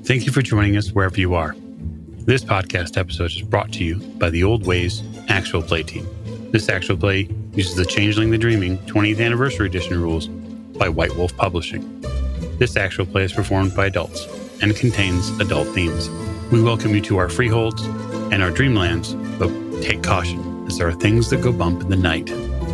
Thank you for joining us wherever you are. This podcast episode is brought to you by the Old Ways Actual Play team. This actual play uses the Changeling the Dreaming 20th Anniversary Edition rules by White Wolf Publishing. This actual play is performed by adults and contains adult themes. We welcome you to our freeholds and our dreamlands, but take caution, as there are things that go bump in the night.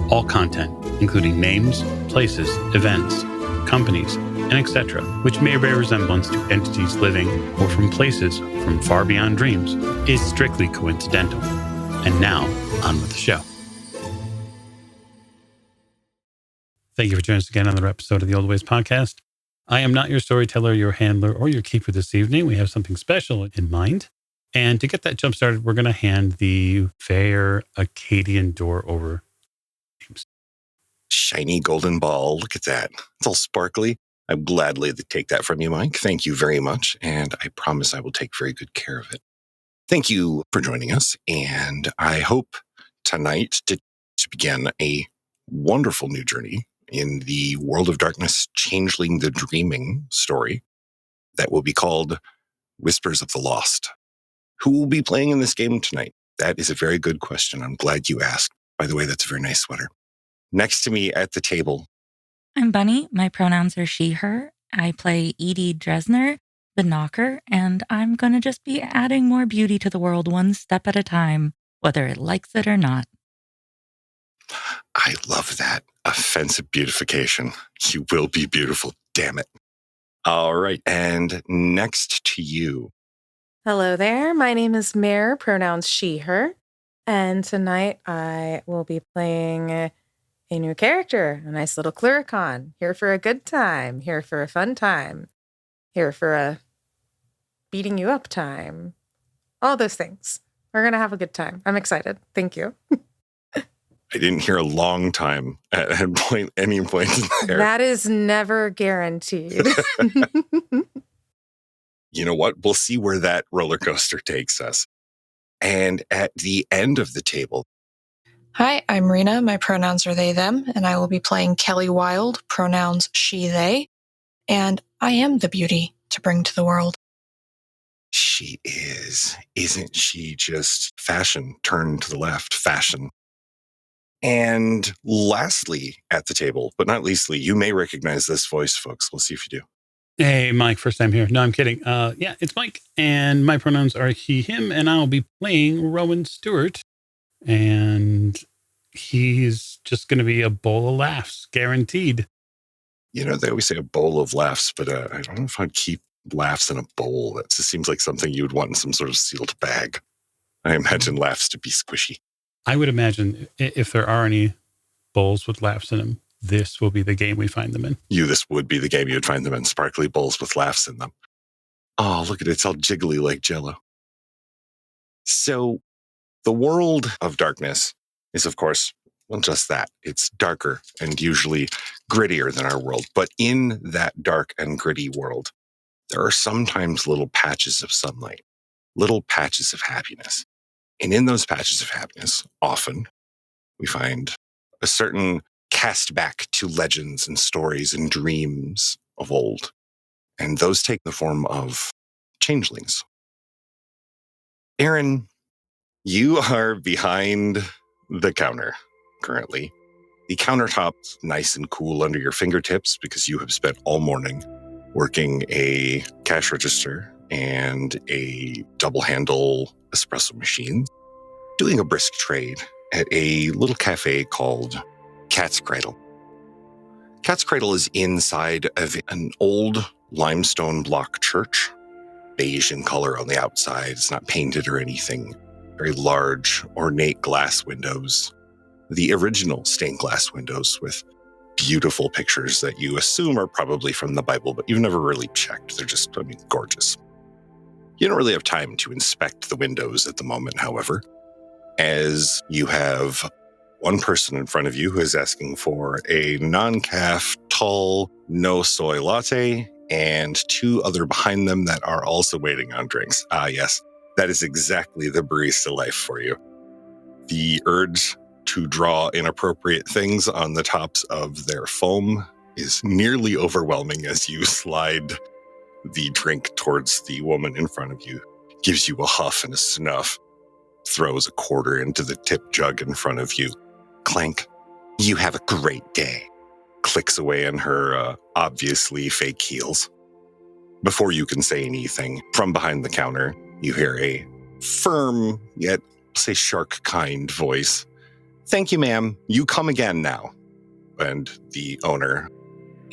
All content, including names, places, events, companies, and etc., which may bear resemblance to entities living or from places from far beyond dreams, is strictly coincidental. And now, on with the show. Thank you for joining us again on another episode of the Old Ways Podcast. I am not your storyteller, your handler, or your keeper this evening. We have something special in mind. And to get that jump started, we're going to hand the fair Acadian door over. Shiny golden ball. Look at that. It's all sparkly. I'd gladly take that from you, Mike. Thank you very much. And I promise I will take very good care of it. Thank you for joining us. And I hope tonight to begin a wonderful new journey in the World of Darkness Changeling the Dreaming story that will be called Whispers of the Lost. Who will be playing in this game tonight? That is a very good question. I'm glad you asked. By the way, that's a very nice sweater. Next to me at the table. I'm Bunny. My pronouns are she, her. I play Edie Dresner, the knocker, and I'm going to just be adding more beauty to the world one step at a time, whether it likes it or not. I love that. Offensive beautification. You will be beautiful, damn it. All right, and next to you. Hello there. My name is Mare, pronouns she, her. And tonight I will be playing a new character, a nice little Cluricon. Here for a good time, here for a fun time, here for a beating you up time. All those things. We're going to have a good time. I'm excited. Thank you. I didn't hear a long time at any point in there. That is never guaranteed. You know what? We'll see where that roller coaster takes us. And at the end of the table. Hi, I'm Rena. My pronouns are they, them, and I will be playing Kelly Wild, pronouns she, they, and I am the beauty to bring to the world. She is. Isn't she just fashion turned to the left? Fashion. And lastly at the table, but not leastly, you may recognize this voice, folks. We'll see if you do. Hey, Mike, first time here. No, I'm kidding. Yeah, it's Mike, and my pronouns are he, him, and I'll be playing Rowan Stewart. And he's just going to be a bowl of laughs, guaranteed. You know, they always say a bowl of laughs, but I don't know if I'd keep laughs in a bowl. That just seems like something you would want in some sort of sealed bag. I imagine laughs to be squishy. I would imagine if there are any bowls with laughs in them, this will be the game we find them in. This would be the game you would find them in, sparkly bowls with laughs in them. Oh, look at it. It's all jiggly like Jell-O. So the world of darkness is, of course, well, just that. It's darker and usually grittier than our world. But in that dark and gritty world, there are sometimes little patches of sunlight, little patches of happiness. And in those patches of happiness, often we find a certain cast back to legends and stories and dreams of old. And those take the form of changelings. Aaron, you are behind the counter currently. The countertop's nice and cool under your fingertips because you have spent all morning working a cash register and a double handle espresso machine, doing a brisk trade at a little cafe called Cat's Cradle. Cat's Cradle is inside of an old limestone block church, beige in color on the outside. It's not painted or anything. Very large, ornate glass windows. The original stained glass windows with beautiful pictures that you assume are probably from the Bible, but you've never really checked. They're just, gorgeous. You don't really have time to inspect the windows at the moment, however, as you have one person in front of you who is asking for a non-caff, tall, no soy latte, and two other behind them that are also waiting on drinks. Ah, yes, that is exactly the barista life for you. The urge to draw inappropriate things on the tops of their foam is nearly overwhelming as you slide the drink towards the woman in front of you, gives you a huff and a snuff, throws a quarter into the tip jug in front of you. Clank. You have a great day. Clicks away in her obviously fake heels. Before you can say anything, from behind the counter, you hear a firm, yet, say, shark-kind voice. Thank you, ma'am. You come again now. And the owner,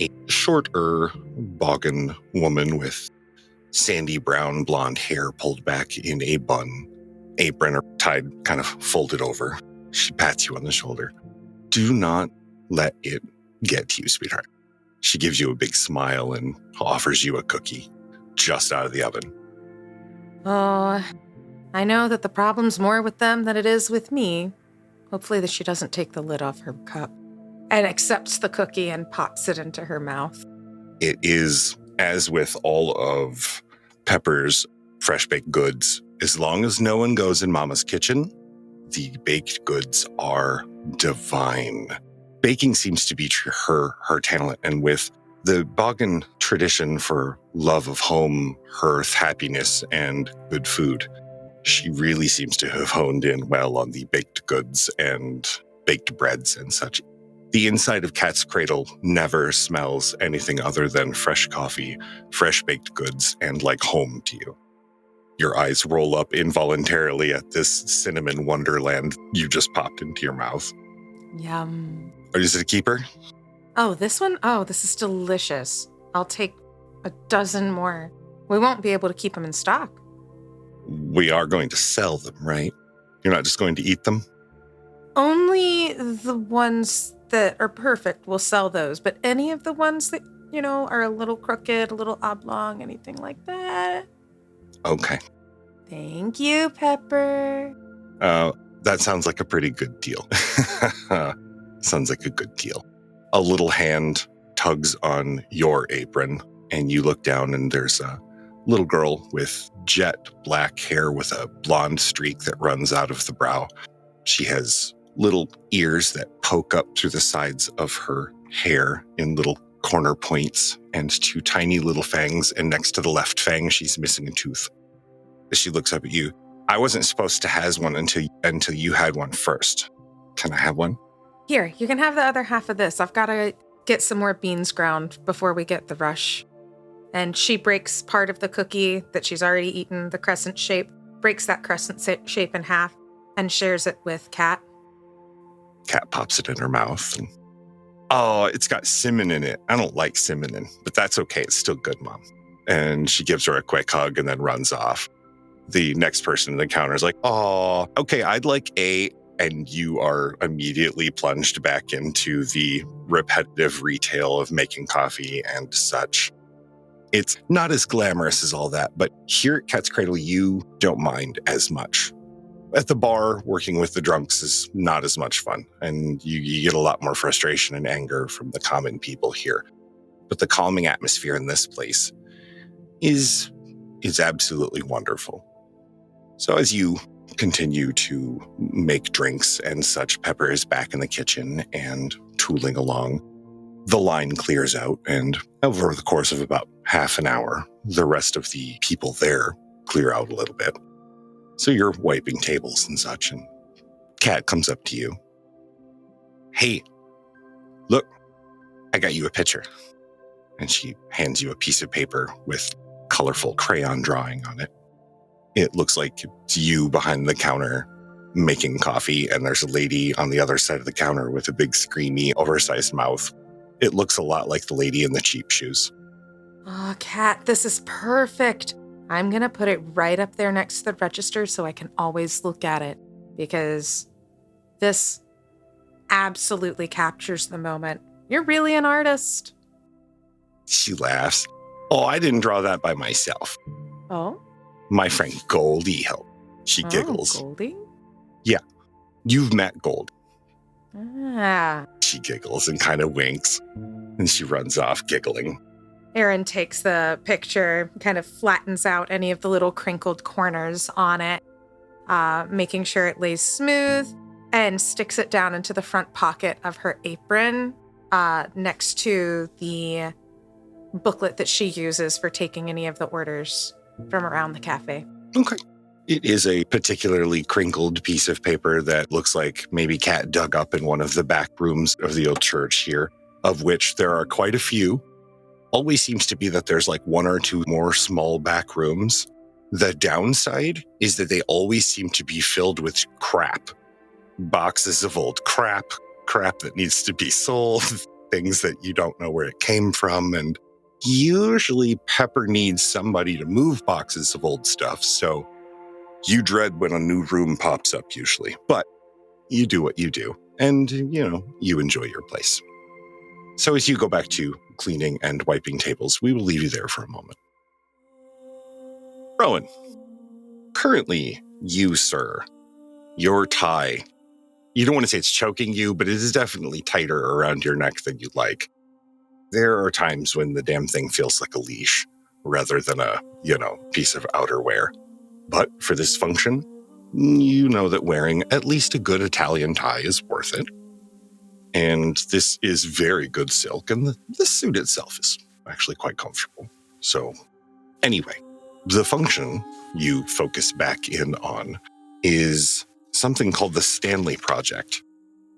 a shorter, boggin woman with sandy brown blonde hair pulled back in a bun, apron tied kind of folded over. She pats you on the shoulder. Do not let it get to you, sweetheart. She gives you a big smile and offers you a cookie just out of the oven. Oh, I know that the problem's more with them than it is with me. Hopefully that she doesn't take the lid off her cup and accepts the cookie and pops it into her mouth. It is, as with all of Pepper's fresh baked goods, as long as no one goes in Mama's kitchen, the baked goods are divine. Baking seems to be her talent, and with the Boggin tradition for love of home, hearth, happiness, and good food, she really seems to have honed in well on the baked goods and baked breads and such. The inside of Cat's Cradle never smells anything other than fresh coffee, fresh baked goods, and like home to you. Your eyes roll up involuntarily at this cinnamon wonderland you just popped into your mouth. Yum. Is it a keeper? Oh, this one? Oh, this is delicious. I'll take a dozen more. We won't be able to keep them in stock. We are going to sell them, right? You're not just going to eat them? Only the ones that are perfect will sell those, but any of the ones that, are a little crooked, a little oblong, anything like that. Okay. Thank you, Pepper. That sounds like a pretty good deal. Sounds like a good deal. A little hand tugs on your apron, and you look down, and there's a little girl with jet black hair with a blonde streak that runs out of the brow. She has little ears that poke up through the sides of her hair in little corner points, and two tiny little fangs, and next to the left fang, she's missing a tooth. She looks up at you. I wasn't supposed to have one until you had one first. Can I have one? Here, you can have the other half of this. I've got to get some more beans ground before we get the rush. And she breaks part of the cookie that she's already eaten, the crescent shape, breaks that crescent shape in half, and shares it with Cat. Cat pops it in her mouth. And, oh, it's got cinnamon in it. I don't like cinnamon, but that's okay. It's still good, Mom. And she gives her a quick hug and then runs off. The next person in the counter is like, oh, okay, I'd like a... And you are immediately plunged back into the repetitive retail of making coffee and such. It's not as glamorous as all that, but here at Cat's Cradle, you don't mind as much. At the bar, working with the drunks is not as much fun, and you get a lot more frustration and anger from the common people here. But the calming atmosphere in this place is absolutely wonderful. So as you continue to make drinks and such, Pepper is back in the kitchen and tooling along. The line clears out, and over the course of about half an hour, the rest of the people there clear out a little bit. So you're wiping tables and such, and Cat comes up to you. Hey, look, I got you a picture. And she hands you a piece of paper with colorful crayon drawing on it. It looks like it's you behind the counter making coffee, and there's a lady on the other side of the counter with a big, screamy, oversized mouth. It looks a lot like the lady in the cheap shoes. Oh, Cat, this is perfect. I'm going to put it right up there next to the register so I can always look at it, because this absolutely captures the moment. You're really an artist. She laughs. Oh, I didn't draw that by myself. Oh? My friend Goldie helped. She giggles. Goldie? Yeah. You've met Gold. Ah. She giggles and kind of winks. And she runs off giggling. Aaron takes the picture, kind of flattens out any of the little crinkled corners on it, making sure it lays smooth, and sticks it down into the front pocket of her apron, next to the booklet that she uses for taking any of the orders from around the cafe. Okay. It is a particularly crinkled piece of paper that looks like maybe Cat dug up in one of the back rooms of the old church here, of which there are quite a few. Always seems to be that there's like one or two more small back rooms. The downside is that they always seem to be filled with crap. Boxes of old crap that needs to be sold, things that you don't know where it came from. And usually Pepper needs somebody to move boxes of old stuff. So you dread when a new room pops up usually, but you do what you do. And, you enjoy your place. So as you go back to cleaning and wiping tables, we will leave you there for a moment. Rowan, currently you, sir, your tie, you don't want to say it's choking you, but it is definitely tighter around your neck than you'd like. There are times when the damn thing feels like a leash rather than a, piece of outerwear. But for this function, you know that wearing at least a good Italian tie is worth it. And this is very good silk, and the suit itself is actually quite comfortable. So anyway, the function you focus back in on is something called the Stanley Project,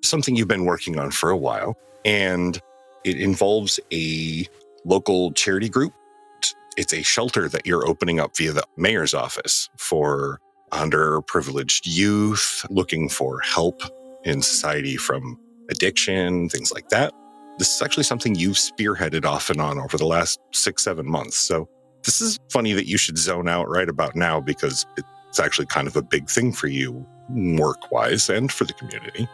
something you've been working on for a while, and it involves a local charity group. It's a shelter that you're opening up via the mayor's office for underprivileged youth looking for help in society from addiction, things like that. This is actually something you've spearheaded off and on over the last 6-7 months. So this is funny that you should zone out right about now because it's actually kind of a big thing for you work-wise and for the community.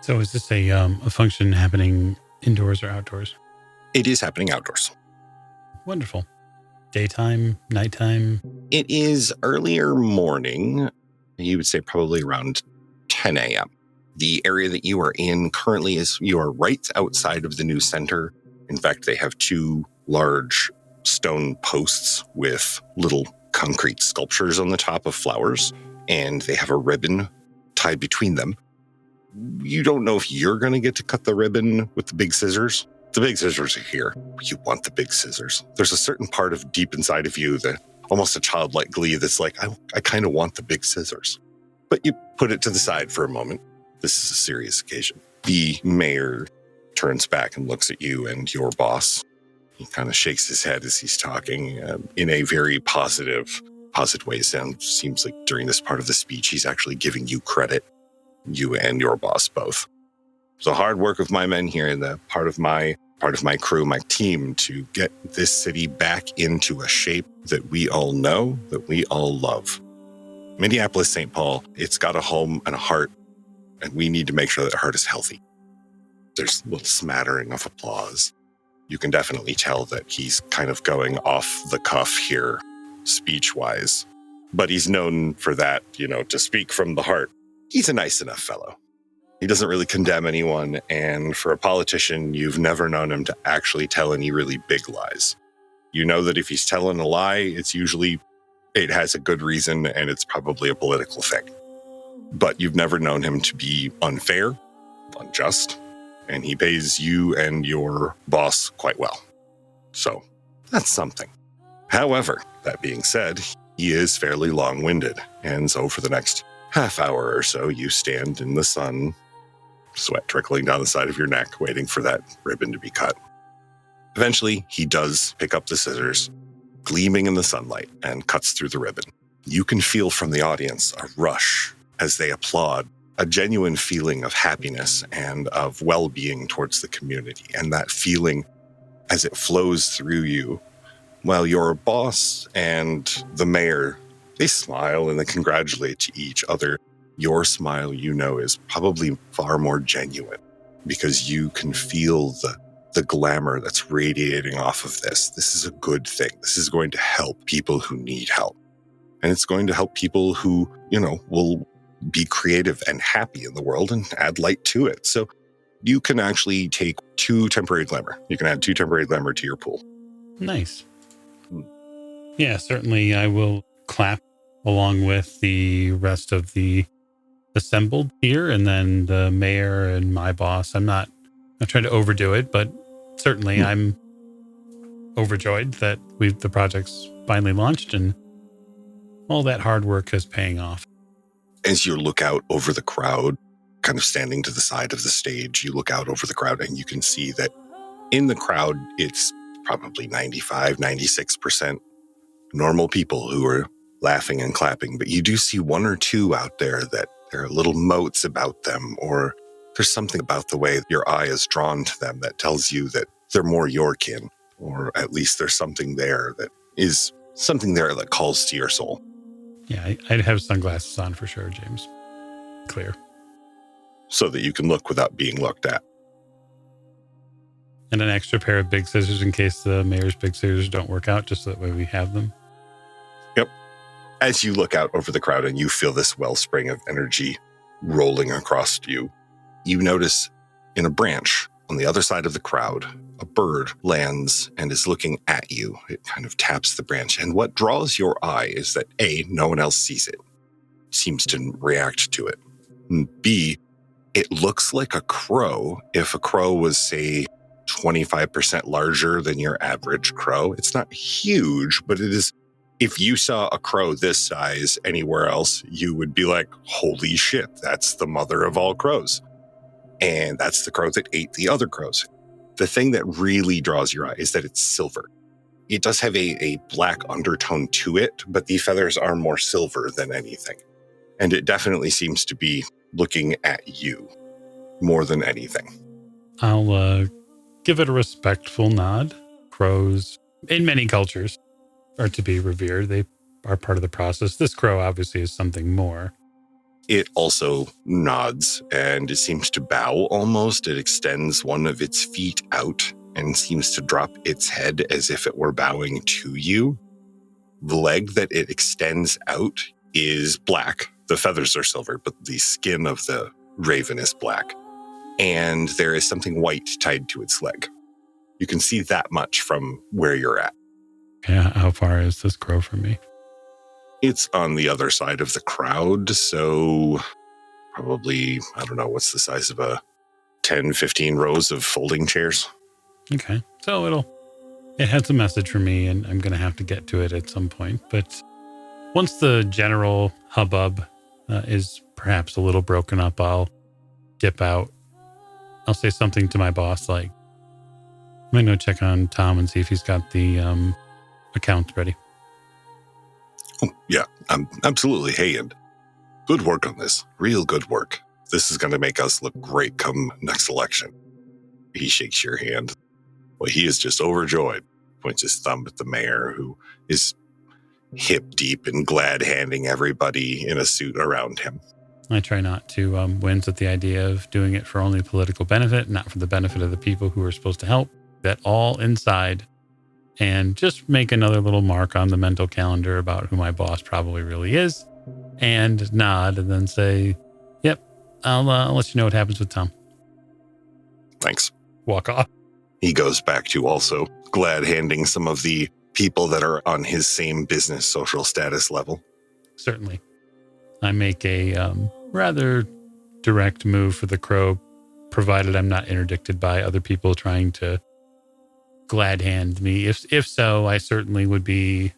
So is this a function happening indoors or outdoors? It is happening outdoors. Wonderful. Daytime, nighttime? It is earlier morning. You would say probably around 10 a.m. The area that you are in currently is you are right outside of the new center. In fact, they have 2 large stone posts with little concrete sculptures on the top of flowers, and they have a ribbon tied between them. You don't know if you're going to get to cut the ribbon with the big scissors. The big scissors are here. You want the big scissors. There's a certain part of deep inside of you that almost a childlike glee that's like, I kind of want the big scissors. But you put it to the side for a moment. This is a serious occasion. The mayor turns back and looks at you and your boss. He kind of shakes his head as he's talking in a very positive way. Seems like during this part of the speech, he's actually giving you credit, you and your boss both. It's the hard work of my men here and the part of my crew, my team, to get this city back into a shape that we all know, that we all love. Minneapolis, St. Paul, it's got a home and a heart, and we need to make sure that heart is healthy. There's a little smattering of applause. You can definitely tell that he's kind of going off the cuff here, speech-wise. But he's known for that, to speak from the heart. He's a nice enough fellow. He doesn't really condemn anyone, and for a politician, you've never known him to actually tell any really big lies. You know that if he's telling a lie, it has a good reason, and it's probably a political thing. But you've never known him to be unfair, unjust, and he pays you and your boss quite well. So that's something. However, that being said, he is fairly long-winded, and so for the next half hour or so, you stand in the sun, sweat trickling down the side of your neck, waiting for that ribbon to be cut. Eventually, he does pick up the scissors, gleaming in the sunlight, and cuts through the ribbon. You can feel from the audience a rush as they applaud, a genuine feeling of happiness and of well-being towards the community. And that feeling, as it flows through you, while your boss and the mayor, they smile and they congratulate each other. Your smile, is probably far more genuine because you can feel the glamour that's radiating off of this. This is a good thing. This is going to help people who need help. And it's going to help people who, will be creative and happy in the world and add light to it. So you can actually take 2 temporary glamour. You can add 2 temporary glamour to your pool. Nice. Yeah, certainly I will clap along with the rest of the assembled here, and then the mayor and my boss. I'm not trying to overdo it, but certainly I'm overjoyed that the project's finally launched and all that hard work is paying off. As you look out over the crowd, kind of standing to the side of the stage, you look out over the crowd and you can see that in the crowd, it's probably 95, 96% normal people who are laughing and clapping. But you do see one or two out there that there are little motes about them, or there's something about the way your eye is drawn to them that tells you that they're more your kin, or at least there's something there that is something there that calls to your soul. Yeah, I'd have sunglasses on for sure, James. Clear. So that you can look without being looked at. And an extra pair of big scissors in case the mayor's big scissors don't work out, just so that way we have them. Yep. As you look out over the crowd and you feel this wellspring of energy rolling across you, you notice in a branch on the other side of the crowd, a bird lands and is looking at you. It kind of taps the branch. And what draws your eye is that A, no one else sees it, seems to react to it. And B, it looks like a crow. If a crow was, say, 25% larger than your average crow, it's not huge, but it is. If you saw a crow this size anywhere else, you would be like, holy shit, that's the mother of all crows. And that's the crow that ate the other crows. The thing that really draws your eye is that it's silver. It does have a black undertone to it, but the feathers are more silver than anything. And it definitely seems to be looking at you more than anything. I'll give it a respectful nod. Crows, in many cultures, are to be revered. They are part of the process. This crow obviously is something more. It also nods and it seems to bow almost. It extends one of its feet out and seems to drop its head as if it were bowing to you. The leg that it extends out is black. The feathers are silver, but the skin of the raven is black. And there is something white tied to its leg. You can see that much from where you're at. Yeah, how far is this crow from me? It's on the other side of the crowd, so probably, I don't know, what's the size of a 10, 15 rows of folding chairs? Okay, so it has a message for me, and I'm going to have to get to it at some point. But once the general hubbub is perhaps a little broken up, I'll dip out. I'll say something to my boss like, I'm going to go check on Tom and see if he's got the account ready. Oh, yeah, absolutely. Hey, and good work on this. Real good work. This is going to make us look great come next election. He shakes your hand. Well, he is just overjoyed. Points his thumb at the mayor, who is hip deep and glad handing everybody in a suit around him. I try not to wince at the idea of doing it for only political benefit, not for the benefit of the people who are supposed to help. That all inside, and just make another little mark on the mental calendar about who my boss probably really is, and nod, and then say, "Yep, I'll let you know what happens with Tom." Thanks. Walk off. He goes back to also glad handing some of the people that are on his same business social status level. Certainly. I make a rather direct move for the crow, provided I'm not interdicted by other people trying to glad hand me. If so, I certainly would be,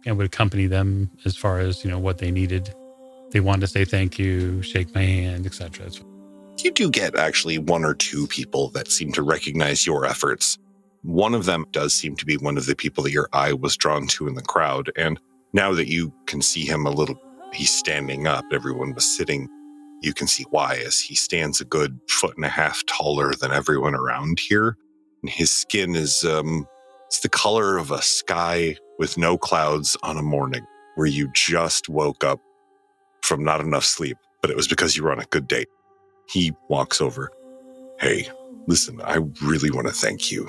I would accompany them as far as, what they needed. They wanted to say thank you, shake my hand, etc. You do get actually one or two people that seem to recognize your efforts. One of them does seem to be one of the people that your eye was drawn to in the crowd. And now that you can see him a little, he's standing up. Everyone was sitting. You can see why, as he stands a good 1.5 feet taller than everyone around here. And his skin is, it's the color of a sky with no clouds on a morning where you just woke up from not enough sleep, but it was because you were on a good date. He walks over. Hey, listen, I really want to thank you.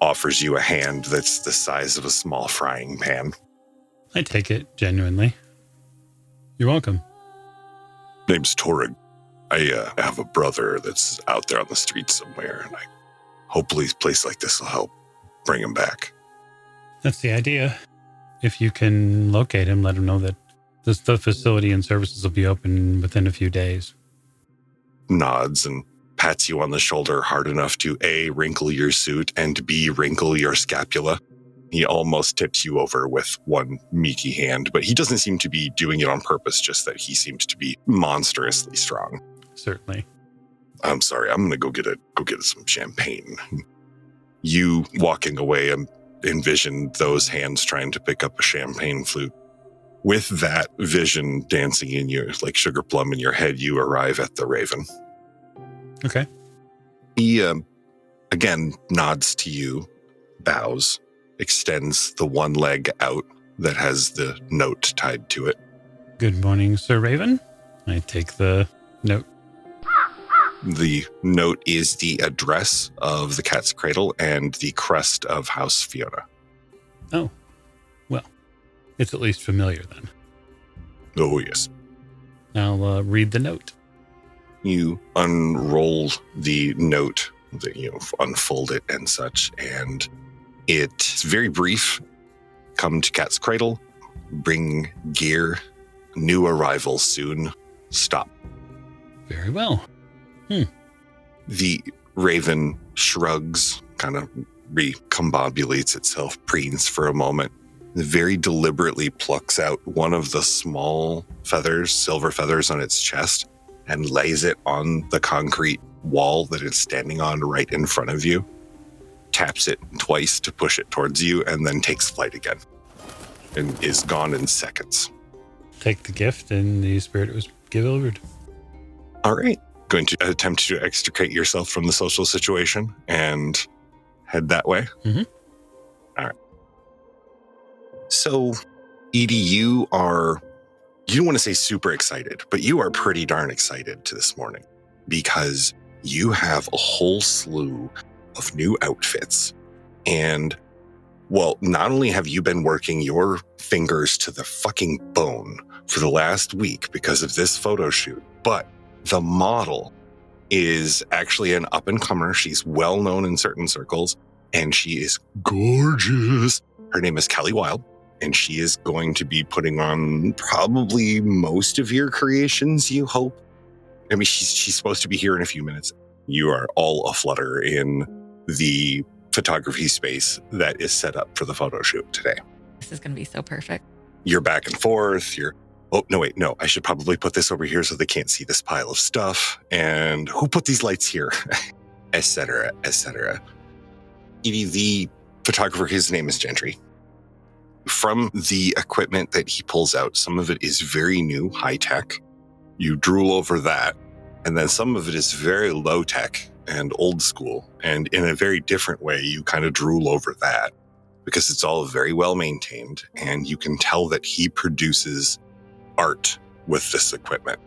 Offers you a hand that's the size of a small frying pan. I take it genuinely. You're welcome. Name's Torrig. I have a brother that's out there on the street somewhere, and hopefully a place like this will help bring him back. That's the idea. If you can locate him, let him know that the facility and services will be open within a few days. Nods, and pats you on the shoulder hard enough to A, wrinkle your suit, and B, wrinkle your scapula. He almost tips you over with one meaty hand, but he doesn't seem to be doing it on purpose, just that he seems to be monstrously strong. Certainly. I'm sorry, I'm gonna go get some champagne. You walking away and envision those hands trying to pick up a champagne flute. With that vision dancing in you like sugar plum in your head, you arrive at the Raven. Okay. He again nods to you, bows, extends the one leg out that has the note tied to it. Good morning, Sir Raven. I take the note. The note is the address of the Cat's Cradle and the crest of House Fiona. Oh, well, it's at least familiar then. Oh, yes. I'll read the note. You unroll the note, unfold it and such, and it's very brief. Come to Cat's Cradle, bring gear, new arrival soon, stop. Very well. The Raven shrugs, kind of recombobulates itself, preens for a moment, very deliberately plucks out one of the small feathers, silver feathers on its chest, and lays it on the concrete wall that it's standing on right in front of you, taps it twice to push it towards you, and then takes flight again, and is gone in seconds. Take the gift, and the spirit was delivered. All right. Going to attempt to extricate yourself from the social situation and head that way? Mm-hmm. All right. So, Edie, you don't want to say super excited, but you are pretty darn excited this morning because you have a whole slew of new outfits. And, well, not only have you been working your fingers to the fucking bone for the last week because of this photo shoot, but the model is actually an up-and-comer. She's well-known in certain circles, and she is gorgeous. Her name is Kelly Wild, and she is going to be putting on probably most of your creations, you hope. I mean, she's supposed to be here in a few minutes. You are all aflutter in the photography space that is set up for the photo shoot today. This is going to be so perfect. You're back and forth. Oh, no, wait, no. I should probably put this over here so they can't see this pile of stuff. And who put these lights here? Etc., etc. Edie, the photographer, his name is Gentry. From the equipment that he pulls out, some of it is very new, high-tech. You drool over that. And then some of it is very low-tech and old school. And in a very different way, you kind of drool over that because it's all very well maintained. And you can tell that he produces art with this equipment.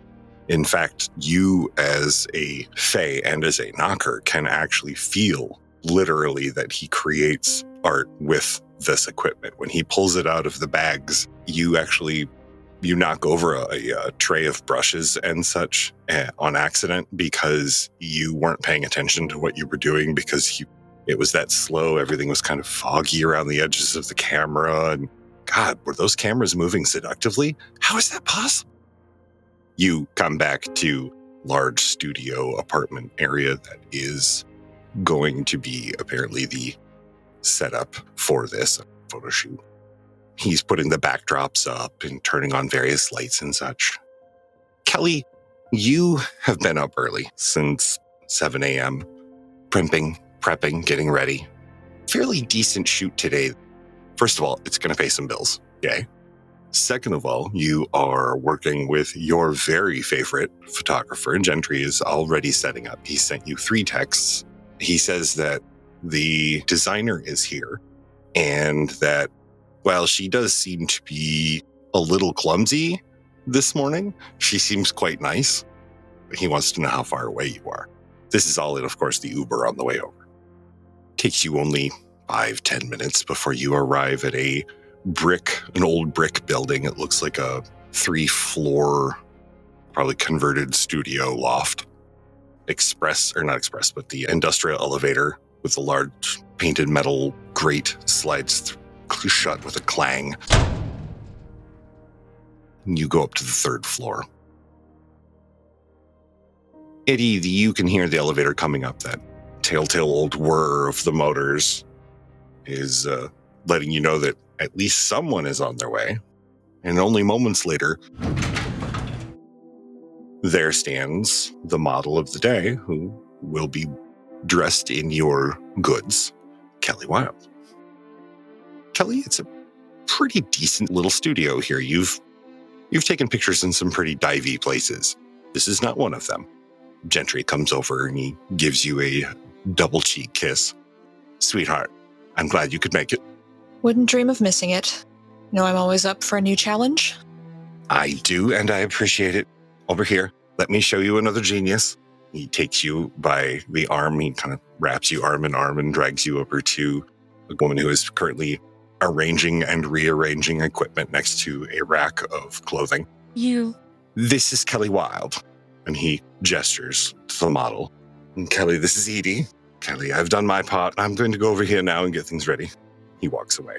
In fact, you as a fae and as a knocker can actually feel literally that he creates art with this equipment. When he pulls it out of the bags, you knock over a tray of brushes and such on accident because you weren't paying attention to what you were doing because it was that slow. Everything was kind of foggy around the edges of the camera, and God, were those cameras moving seductively? How is that possible? You come back to large studio apartment area that is going to be apparently the setup for this photo shoot. He's putting the backdrops up and turning on various lights and such. Kelly, you have been up early since 7 a.m. Prepping, getting ready. Fairly decent shoot today. First of all, it's going to pay some bills. Yay. Second of all, you are working with your very favorite photographer, and Gentry is already setting up. He sent you 3 texts. He says that the designer is here and that while she does seem to be a little clumsy this morning, she seems quite nice. He wants to know how far away you are. This is all in, of course, the Uber on the way over. Takes you only 5-10 minutes before you arrive at an old brick building. It looks like a 3-floor, probably converted studio loft. But the industrial elevator with the large painted metal grate slides shut with a clang. You go up to the 3rd floor. Eddie, you can hear the elevator coming up. That telltale old whir of the motors is letting you know that at least someone is on their way. And only moments later, there stands the model of the day who will be dressed in your goods, Kelly Wilde. Kelly, it's a pretty decent little studio here. You've taken pictures in some pretty divey places. This is not one of them. Gentry comes over and he gives you a double cheek kiss. Sweetheart, I'm glad you could make it. Wouldn't dream of missing it. I'm always up for a new challenge. I do, and I appreciate it. Over here, let me show you another genius. He takes you by the arm. He kind of wraps you arm in arm and drags you over to a woman who is currently arranging and rearranging equipment next to a rack of clothing. This is Kelly Wilde. And he gestures to the model. And Kelly, this is Edie. Kelly, I've done my part. I'm going to go over here now and get things ready. He walks away.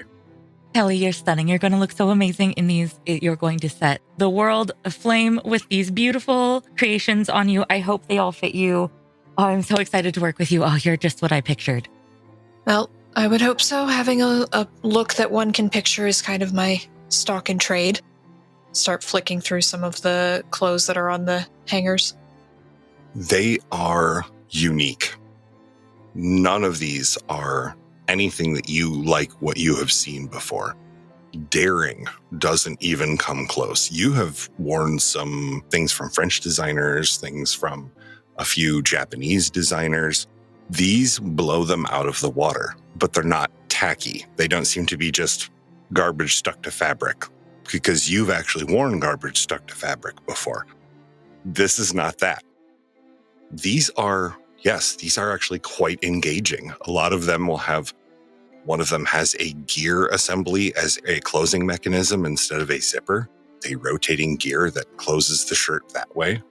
Kelly, you're stunning. You're going to look so amazing in these. You're going to set the world aflame with these beautiful creations on you. I hope they all fit you. Oh, I'm so excited to work with you. Oh, you're just what I pictured. Well, I would hope so. Having a look that one can picture is kind of my stock in trade. Start flicking through some of the clothes that are on the hangers. They are unique. None of these are anything that you like what you have seen before. Daring doesn't even come close. You have worn some things from French designers, things from a few Japanese designers. These blow them out of the water, but they're not tacky. They don't seem to be just garbage stuck to fabric, because you've actually worn garbage stuck to fabric before. This is not that. These are actually quite engaging. A lot of them will have, one of them has a gear assembly as a closing mechanism instead of a zipper, a rotating gear that closes the shirt that way.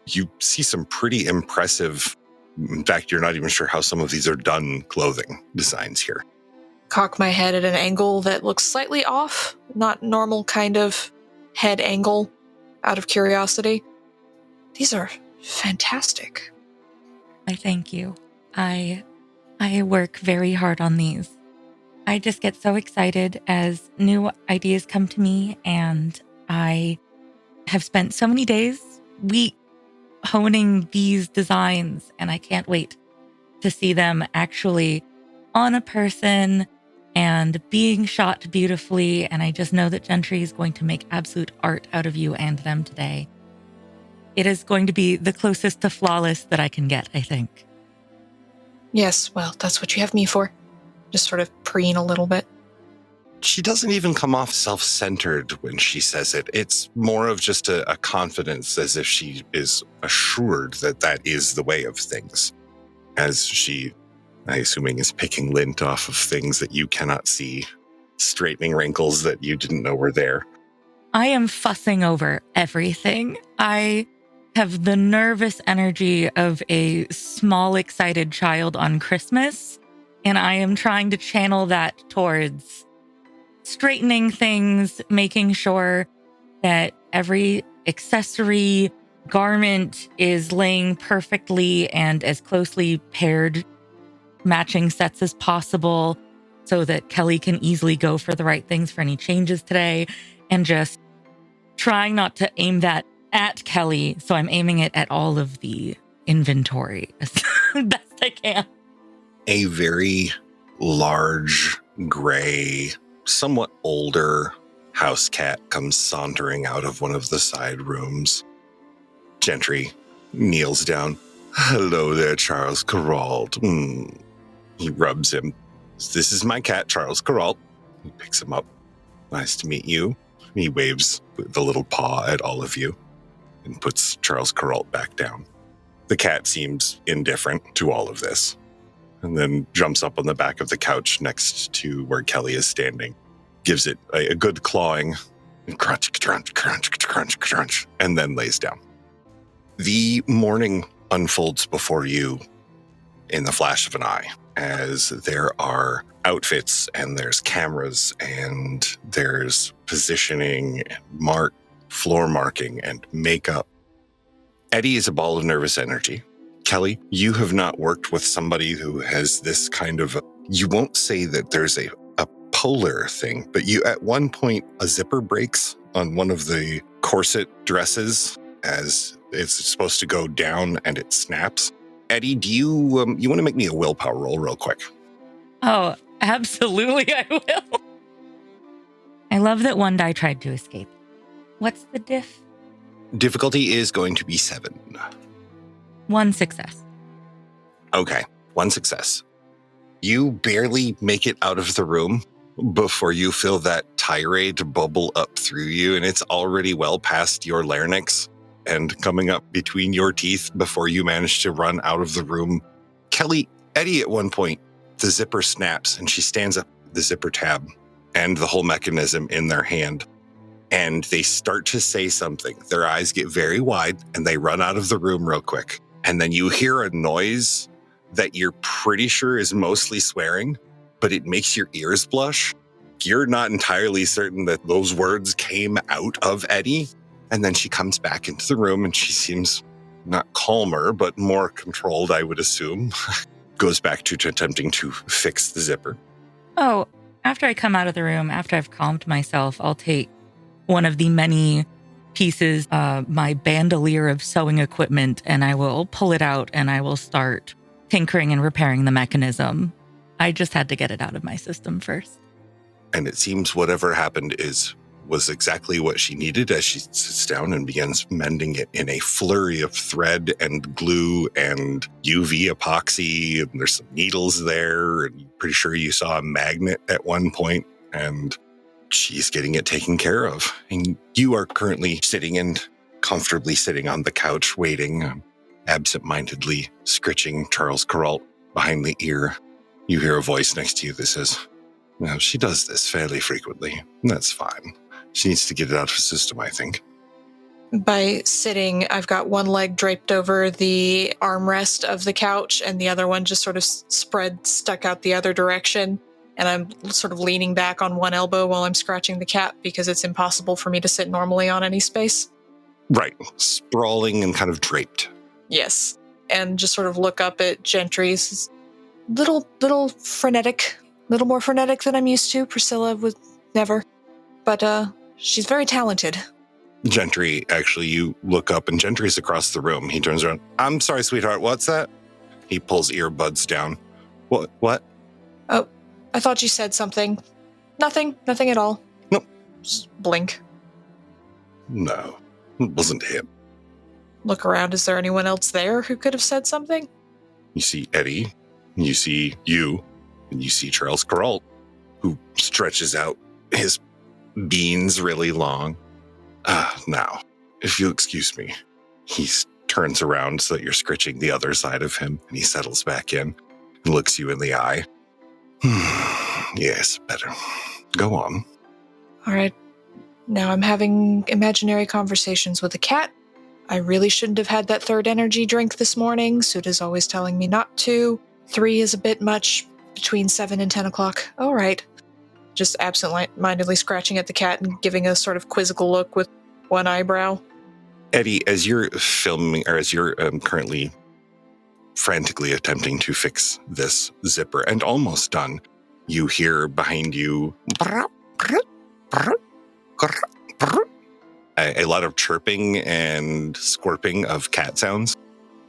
You see some pretty impressive, in fact, you're not even sure how some of these are done clothing designs here. Cock my head at an angle that looks slightly off, not normal kind of head angle, out of curiosity. These are fantastic. I thank you. I work very hard on these. I just get so excited as new ideas come to me, and I have spent so many days, weeks honing these designs, and I can't wait to see them actually on a person and being shot beautifully. And I just know that Gentry is going to make absolute art out of you and them today. It is going to be the closest to flawless that I can get, I think. Yes, well, that's what you have me for. Just sort of preen a little bit. She doesn't even come off self-centered when she says it. It's more of just a confidence, as if she is assured that that is the way of things. As she, I assuming, is picking lint off of things that you cannot see, straightening wrinkles that you didn't know were there. I am fussing over everything. I have the nervous energy of a small, excited child on Christmas, and I am trying to channel that towards straightening things, making sure that every accessory, garment is laying perfectly and as closely paired, matching sets as possible, so that Kelly can easily go for the right things for any changes today, and just trying not to aim that at Kelly. So I'm aiming it at all of the inventory as best I can. A very large, gray, somewhat older house cat comes sauntering out of one of the side rooms. Gentry kneels down. Hello there, Charles Carrault. He rubs him. This is my cat, Charles Carrault. He picks him up. Nice to meet you. He waves the little paw at all of you and puts Charles Carrault back down. The cat seems indifferent to all of this, and then jumps up on the back of the couch next to where Kelly is standing, gives it a good clawing, and crunch, crunch, crunch, crunch, crunch, and then lays down. The morning unfolds before you in the flash of an eye, as there are outfits and there's cameras and there's positioning and floor marking and makeup. Eddie is a ball of nervous energy. Kelly, you have not worked with somebody who has this kind of, you won't say that there's a polar thing, but you at one point, a zipper breaks on one of the corset dresses as it's supposed to go down and it snaps. Eddie, do you want to make me a willpower roll real quick? Oh, absolutely I will. I love that one die tried to escape. What's the diff? Difficulty is going to be 7. 1 success. Okay, 1 success. You barely make it out of the room before you feel that tirade bubble up through you, and it's already well past your larynx and coming up between your teeth before you manage to run out of the room. Kelly, Eddie, at one point, the zipper snaps and she stands up the zipper tab and the whole mechanism in their hand. And they start to say something. Their eyes get very wide and they run out of the room real quick. And then you hear a noise that you're pretty sure is mostly swearing, but it makes your ears blush. You're not entirely certain that those words came out of Eddie. And then she comes back into the room and she seems not calmer, but more controlled, I would assume. Goes back to attempting to fix the zipper. Oh, after I come out of the room, after I've calmed myself, I'll take one of the many pieces, my bandolier of sewing equipment, and I will pull it out and I will start tinkering and repairing the mechanism. I just had to get it out of my system first. And it seems whatever happened was exactly what she needed as she sits down and begins mending it in a flurry of thread and glue and UV epoxy. And there's some needles there. And I'm pretty sure you saw a magnet at one point, and she's getting it taken care of. And you are currently comfortably sitting on the couch waiting, absent-mindedly scritching Charles Coralt behind the ear. You hear a voice next to you that says, "Well, she does this fairly frequently. That's fine. She needs to get it out of her system, I think." By sitting, I've got one leg draped over the armrest of the couch and the other one just sort of stuck out the other direction. And I'm sort of leaning back on one elbow while I'm scratching the cat because it's impossible for me to sit normally on any space. Right. Sprawling and kind of draped. Yes. And just sort of look up at Gentry's little frenetic, little more frenetic than I'm used to. Priscilla would never. But she's very talented. Gentry, actually, you look up and Gentry's across the room. He turns around. "I'm sorry, sweetheart, what's that?" He pulls earbuds down. What? Oh, I thought you said something. Nothing at all. Nope. Just blink. No, it wasn't him. Look around. Is there anyone else there who could have said something? You see Eddie, you see you, and you see Charles Coralt, who stretches out his beans really long. Now, if you'll excuse me, he turns around so that you're scritching the other side of him, and he settles back in and looks you in the eye. Yes, better. Go on. All right. Now I'm having imaginary conversations with a cat. I really shouldn't have had that third energy drink this morning. Suda's always telling me not to. 3 is a bit much. Between 7 and 10 o'clock. All right. Just absent-mindedly scratching at the cat and giving a sort of quizzical look with one eyebrow. Eddie, as you're filming, or as you're currently frantically attempting to fix this zipper and almost done, you hear behind you a lot of chirping and squirping of cat sounds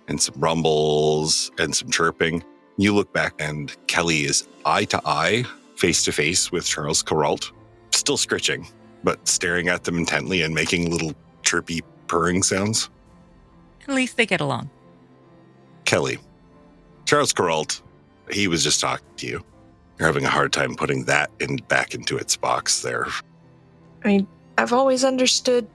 and some rumbles and some chirping. You look back and Kelly is eye to eye, face to face with Charles Coralt, still scritching, but staring at them intently and making little chirpy purring sounds. At least they get along. Kelly, Charles Coralt, he was just talking to you. You're having a hard time putting that back into its box there. I mean, I've always understood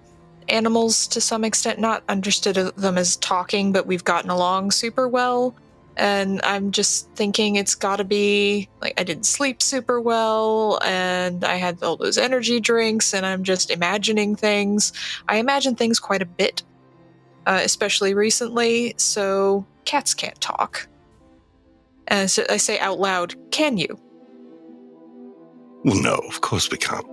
animals to some extent, not understood them as talking, but we've gotten along super well. And I'm just thinking it's gotta be, like, I didn't sleep super well, and I had all those energy drinks, and I'm just imagining things. I imagine things quite a bit, especially recently, so cats can't talk. And so I say out loud, "Can you?" Well, no, of course we can't.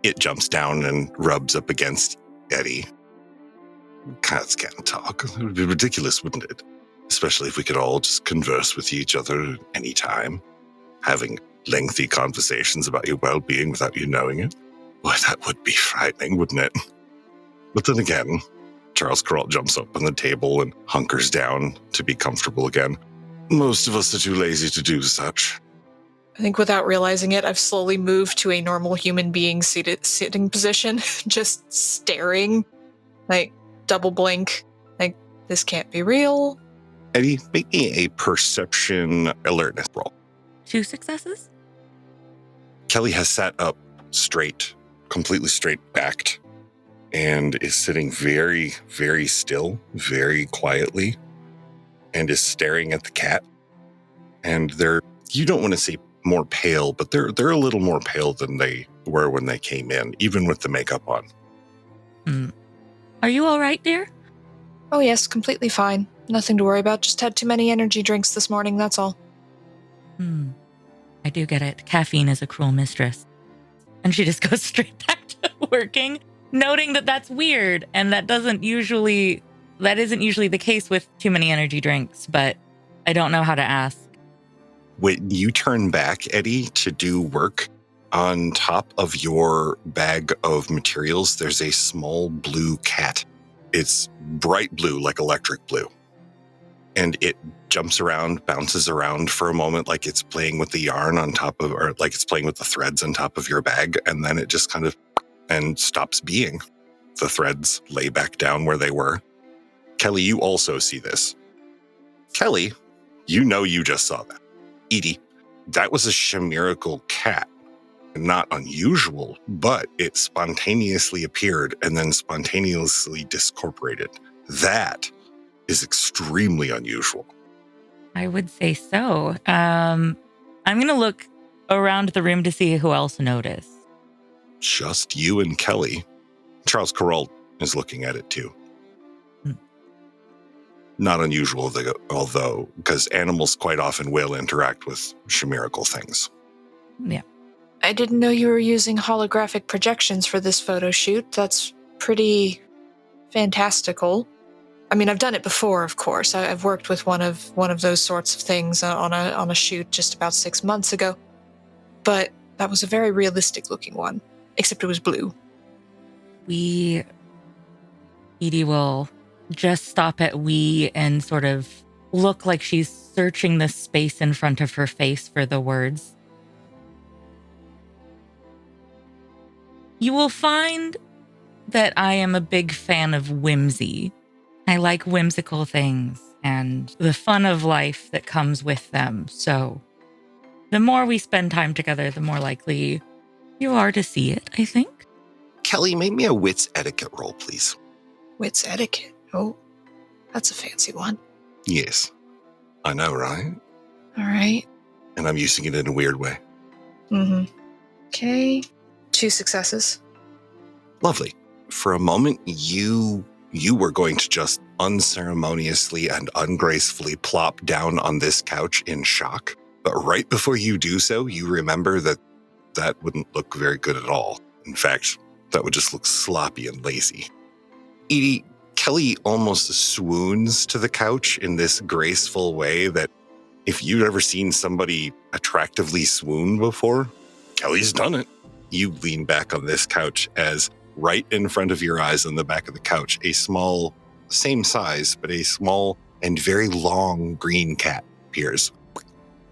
It jumps down and rubs up against Eddie. Cats can't talk. It would be ridiculous, wouldn't it? Especially if we could all just converse with each other anytime, having lengthy conversations about your well-being without you knowing it. Boy, that would be frightening, wouldn't it? But then again, Charles Corral jumps up on the table and hunkers down to be comfortable again. Most of us are too lazy to do such. I think without realizing it, I've slowly moved to a normal human being sitting position, just staring, like double blink, like this can't be real. Eddie, make me a perception alertness roll. 2 successes? Kelly has sat up straight, completely straight backed, and is sitting very, very still, very quietly, and is staring at the cat. And you don't want to say more pale, but they're a little more pale than they were when they came in, even with the makeup on. Are you all right, dear? Oh yes, completely fine. Nothing to worry about. Just had too many energy drinks this morning, that's all. I do get it. Caffeine is a cruel mistress. And she just goes straight back to working, noting that that's weird. And that isn't usually the case with too many energy drinks, but I don't know how to ask. When you turn back, Eddie, to do work, on top of your bag of materials, there's a small blue cat. It's bright blue, like electric blue. And it jumps around, bounces around for a moment like it's playing with the yarn on top of, or like it's playing with the threads on top of your bag. And then it just kind of, and stops being. The threads lay back down where they were. Kelly, you also see this. Kelly, you know you just saw that. Edie, that was a chimerical cat. Not unusual, but it spontaneously appeared and then spontaneously discorporated. That is extremely unusual. I would say so. I'm going to look around the room to see who else noticed. Just you and Kelly. Charles Corral is looking at it too. Not unusual, although, because animals quite often will interact with chimerical things. Yeah. I didn't know you were using holographic projections for this photo shoot. That's pretty fantastical. I mean, I've done it before, of course. I've worked with one of those sorts of things on a shoot just about 6 months ago. But that was a very realistic looking one, except it was blue. Edie will just stop at we and sort of look like she's searching the space in front of her face for the words. You will find that I am a big fan of whimsy. I like whimsical things and the fun of life that comes with them. So the more we spend time together, the more likely you are to see it, I think. Kelly, make me a wits etiquette roll, please. Wits etiquette. Oh, that's a fancy one. Yes. I know, right? All right. And I'm using it in a weird way. Okay. 2 successes. Lovely. For a moment, you were going to just unceremoniously and ungracefully plop down on this couch in shock. But right before you do so, you remember that wouldn't look very good at all. In fact, that would just look sloppy and lazy. Edie, Kelly almost swoons to the couch in this graceful way that if you've ever seen somebody attractively swoon before, Kelly's done it. You lean back on this couch as right in front of your eyes on the back of the couch, a small, same size, but a small and very long green cat appears.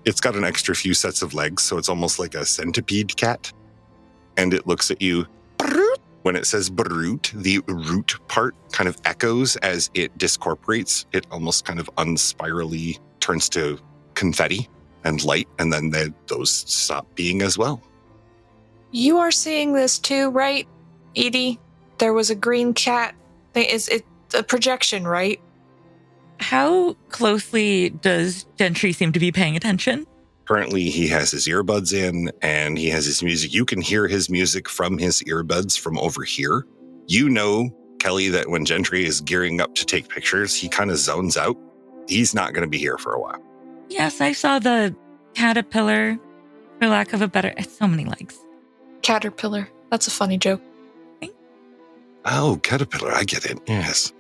It's got an extra few sets of legs, so it's almost like a centipede cat. And it looks at you. When it says brute, the root part kind of echoes as it discorporates. It almost kind of unspirally turns to confetti and light, and then those stop being as well. You are seeing this too, right, Edie? There was a green cat. It's a projection, right? How closely does Gentry seem to be paying attention? Currently, he has his earbuds in and he has his music. You can hear his music from his earbuds from over here. You know, Kelly, that when Gentry is gearing up to take pictures, he kind of zones out. He's not going to be here for a while. Yes, I saw the caterpillar, for lack of a better... It's so many legs. Caterpillar. That's a funny joke. Oh, caterpillar. I get it. Yes.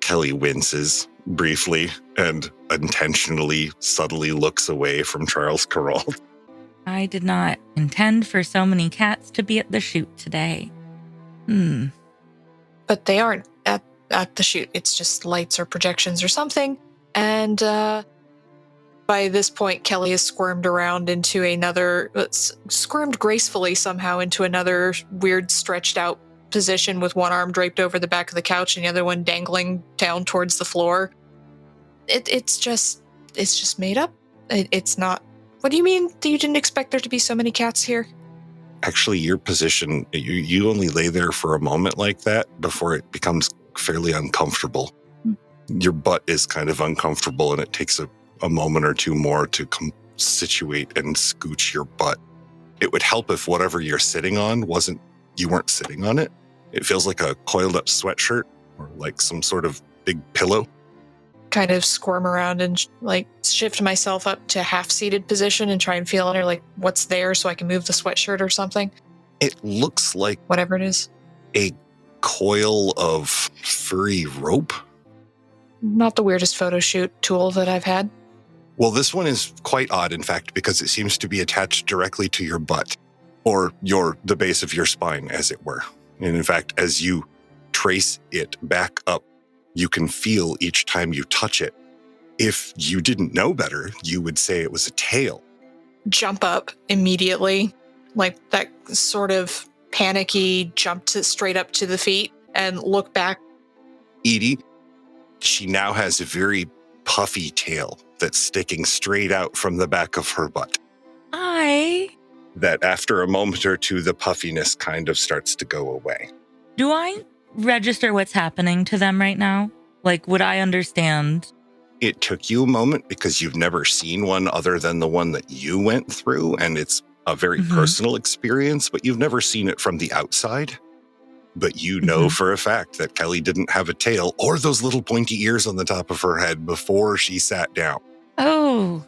Kelly winces briefly and intentionally, subtly looks away from Charles Carroll. I did not intend for so many cats to be at the shoot today. But they aren't at the shoot. It's just lights or projections or something. And by this point, Kelly has squirmed gracefully somehow into another weird stretched out position with one arm draped over the back of the couch and the other one dangling down towards the floor. It's just made up. It's not. What do you mean that you didn't expect there to be so many cats here? Actually, your position, you only lay there for a moment like that before it becomes fairly uncomfortable. Your butt is kind of uncomfortable, and it takes a moment or two more to situate and scooch your butt. It would help if whatever you're sitting on you weren't sitting on it. It feels like a coiled up sweatshirt or like some sort of big pillow. Kind of squirm around and shift myself up to half-seated position and try and feel under what's there so I can move the sweatshirt or something. It looks like whatever it is. A coil of furry rope. Not the weirdest photo shoot tool that I've had. Well, this one is quite odd, in fact, because it seems to be attached directly to your butt or the base of your spine, as it were. And in fact, as you trace it back up, you can feel each time you touch it. If you didn't know better, you would say it was a tail. Jump up immediately, like that sort of panicky jump straight up to the feet and look back. Edie, she now has a very puffy tail that's sticking straight out from the back of her butt. That after a moment or two, the puffiness kind of starts to go away. Do I register what's happening to them right now? Would I understand? It took you a moment because you've never seen one other than the one that you went through, and it's a very personal experience, but you've never seen it from the outside. But you know for a fact that Kelly didn't have a tail or those little pointy ears on the top of her head before she sat down. Oh.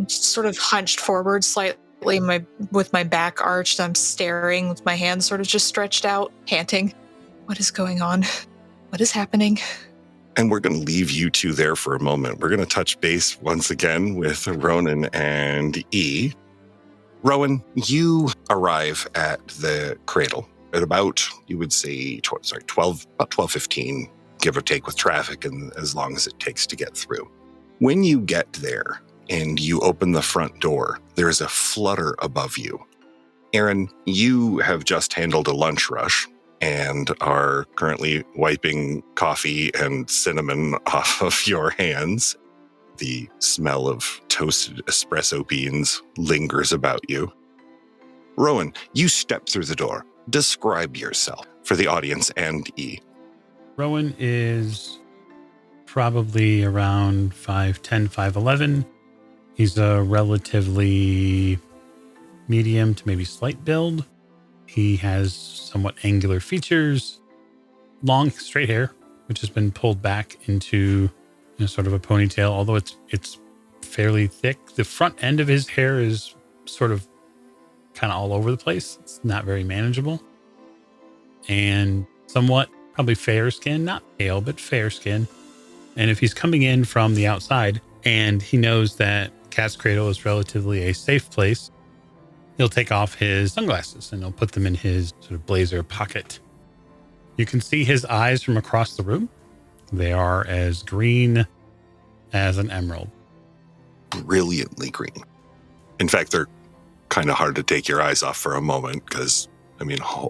Sort of hunched forward slightly, with my back arched. I'm staring with my hands sort of just stretched out, panting. What is going on? What is happening? And we're going to leave you two there for a moment. We're going to touch base once again with Ronan and E. Rowan, you arrive at the cradle at about, you would say, 12:15, give or take with traffic and as long as it takes to get through. When you get there and you open the front door, there is a flutter above you. Aaron, you have just handled a lunch rush and are currently wiping coffee and cinnamon off of your hands. The smell of toasted espresso beans lingers about you. Rowan, you step through the door. Describe yourself for the audience and E. Rowan is probably around 5'10", 5'11". He's a relatively medium to maybe slight build. He has somewhat angular features, long straight hair, which has been pulled back into sort of a ponytail, although it's fairly thick. The front end of his hair is sort of kind of all over the place. It's not very manageable. And somewhat probably fair skin, not pale, but fair skin. And if he's coming in from the outside and he knows that Cat's Cradle is relatively a safe place, he'll take off his sunglasses and he'll put them in his sort of blazer pocket. You can see his eyes from across the room. They are as green as an emerald. Brilliantly green. In fact, they're kind of hard to take your eyes off for a moment because,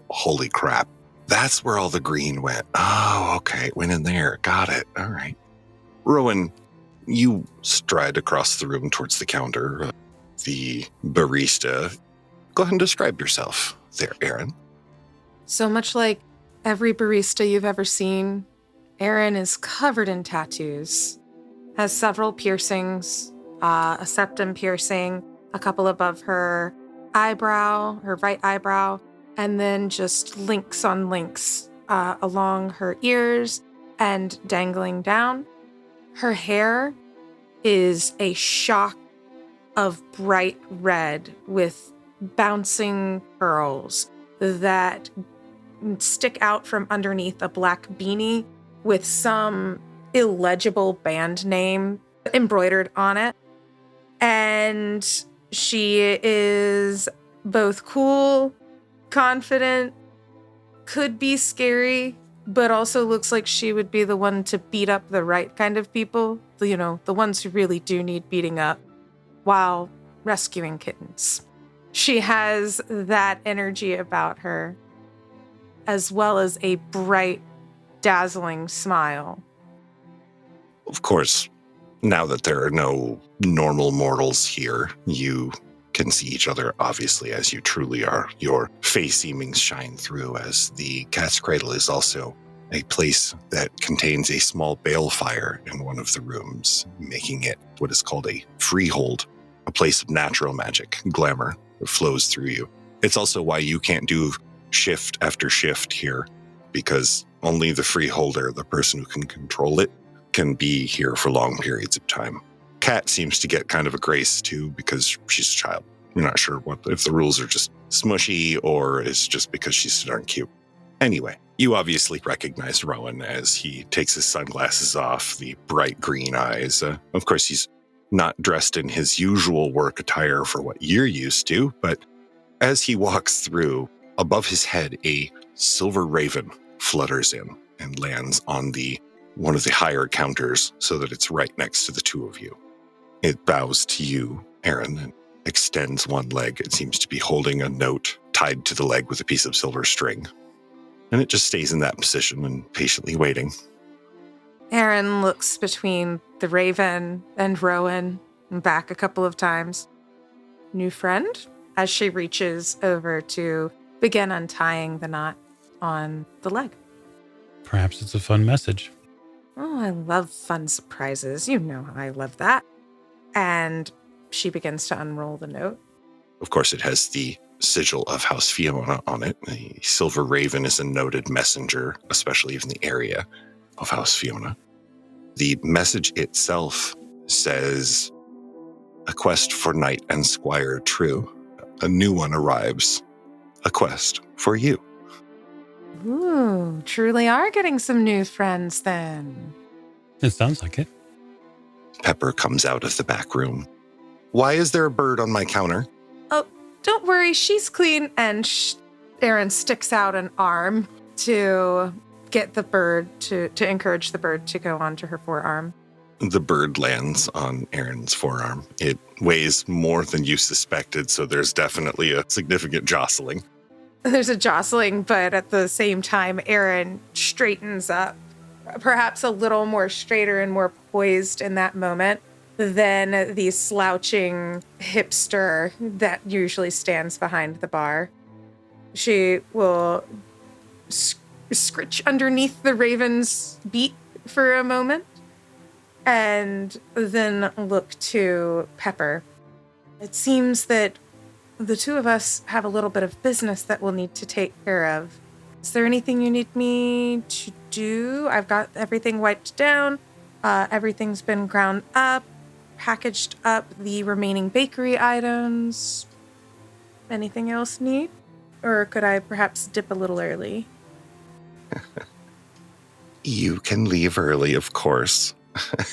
holy crap. That's where all the green went. Oh, okay. It went in there. Got it. All right. Rowan, you stride across the room towards the counter. The barista. Go ahead and describe yourself there, Aaron. So much like every barista you've ever seen, Aaron is covered in tattoos, has several piercings, a septum piercing, a couple above her eyebrow, her right eyebrow, and then just links on links along her ears and dangling down. Her hair is a shock of bright red with bouncing curls that stick out from underneath a black beanie with some illegible band name embroidered on it. And she is both cool, confident, could be scary, but also looks like she would be the one to beat up the right kind of people, the ones who really do need beating up while rescuing kittens. She has that energy about her, as well as a bright, dazzling smile. Of course, now that there are no normal mortals here, you can see each other, obviously, as you truly are. Your face seemings shine through, as the Cat's Cradle is also a place that contains a small bale fire in one of the rooms, making it what is called a freehold, a place of natural magic, glamour that flows through you. It's also why you can't do shift after shift here, because only the freeholder, the person who can control it, can be here for long periods of time. Cat seems to get kind of a grace too, because she's a child. You're not sure if the rules are just smushy or it's just because she's so darn cute. Anyway, you obviously recognize Rowan as he takes his sunglasses off, the bright green eyes. Of course, he's not dressed in his usual work attire for what you're used to, but as he walks through, above his head, a silver raven flutters in and lands on one of the higher counters so that it's right next to the two of you. It bows to you, Aaron, and extends one leg. It seems to be holding a note tied to the leg with a piece of silver string. And it just stays in that position and patiently waiting. Aaron looks between the raven and Rowan and back a couple of times. New friend? As she reaches over to begin untying the knot on the leg. Perhaps it's a fun message. Oh, I love fun surprises. You know how I love that. And she begins to unroll the note. Of course, it has the sigil of House Fiona on it. The silver raven is a noted messenger, especially in the area of House Fiona. The message itself says, "A quest for knight and squire true. A new one arrives. A quest for you." Ooh, truly are getting some new friends then. It sounds like it. Pepper comes out of the back room. "Why is there a bird on my counter?" Oh, don't worry, she's clean. And Aaron sticks out an arm to get the bird, to encourage the bird to go onto her forearm. The bird lands on Aaron's forearm. It weighs more than you suspected, so there's definitely a significant jostling. There's a jostling, but at the same time, Aaron straightens up, perhaps a little more straighter and more poised in that moment than the slouching hipster that usually stands behind the bar. She will scritch underneath the raven's beak for a moment and then look to Pepper. It seems that the two of us have a little bit of business that we'll need to take care of. Is there anything you need me to do? I've got everything wiped down. Everything's been ground up, packaged up, the remaining bakery items. Anything else need? Or could I perhaps dip a little early? You can leave early, of course.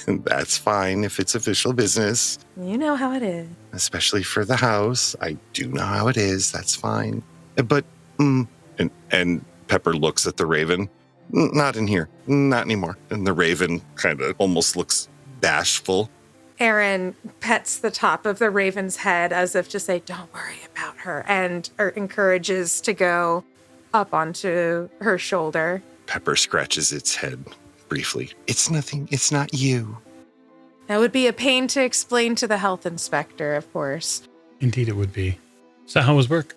That's fine if it's official business. You know how it is. Especially for the house. I do know how it is. That's fine. But, and Pepper looks at the raven. Not in here. Not anymore. And the raven kind of almost looks bashful. Aaron pets the top of the raven's head as if to say, don't worry about her, and encourages to go up onto her shoulder. Pepper scratches its head briefly. It's nothing. It's not you. That would be a pain to explain to the health inspector, of course. Indeed it would be. So how was work?